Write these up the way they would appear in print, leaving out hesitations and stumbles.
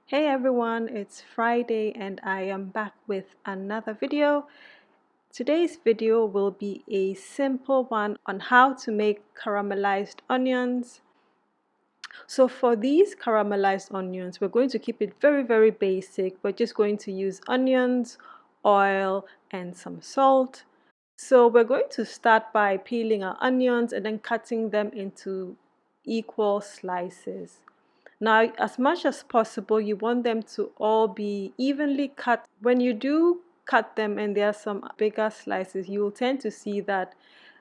Hey everyone, it's Friday and I am back with another video. Today's video will be a simple one on how to make caramelized onions. So for these caramelized onions, we're going to keep it very basic. We're just going to use onions, oil, and some salt. So we're going to start by peeling our onions and then cutting them into equal slices. Now, as much as possible, you want them to all be evenly cut. When you do cut them and there are some bigger slices, you will tend to see that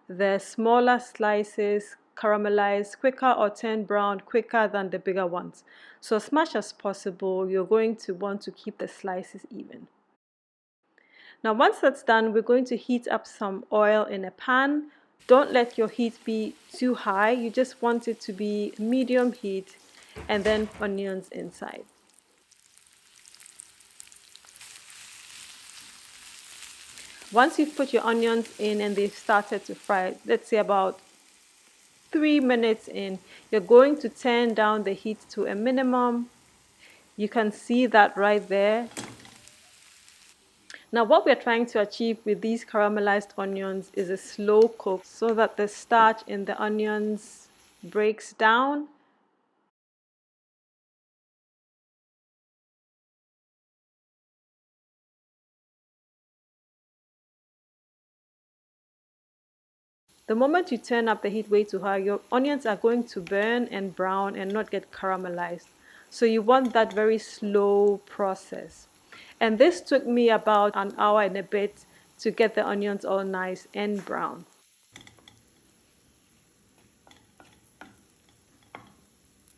the smaller slices caramelize quicker or turn brown quicker than the bigger ones. So as much as possible, you're going to want to keep the slices even. Now, once that's done, we're going to heat up some oil in a pan. Don't let your heat be too high. You just want it to be medium heat, and then onions inside. Once you've put your onions in and they've started to fry, let's say about 3 minutes in, you're going to turn down the heat to a minimum. You can see that right there. Now what we're trying to achieve with these caramelized onions is a slow cook so that the starch in the onions breaks down. The moment you turn up the heat way too high, your onions are going to burn and brown and not get caramelized. So you want that very slow process. And this took me about an hour and a bit to get the onions all nice and brown.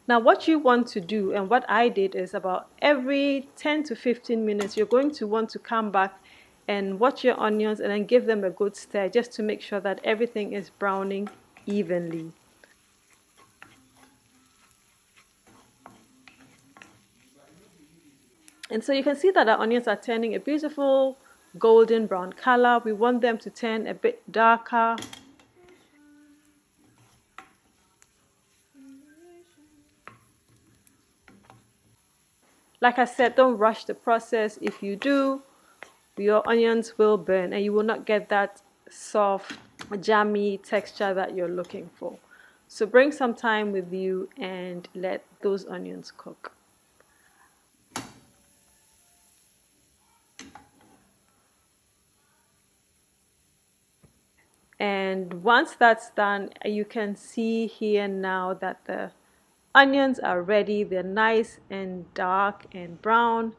Now what you want to do, and what I did, is about every 10 to 15 minutes, you're going to want to come back and watch your onions and then give them a good stir just to make sure that everything is browning evenly. And so you can see that our onions are turning a beautiful golden brown color. We want them to turn a bit darker. Like I said, don't rush the process. If you do, your onions will burn and you will not get that soft, jammy texture that you're looking for. So bring some time with you and let those onions cook. And once that's done, you can see here now that the onions are ready. They're nice and dark and brown.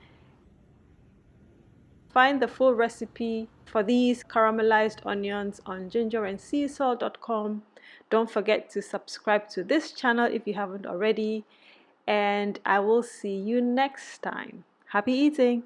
Find the full recipe for these caramelized onions on gingerandseasalt.com. Don't forget to subscribe to this channel if you haven't already. And I will see you next time. Happy eating!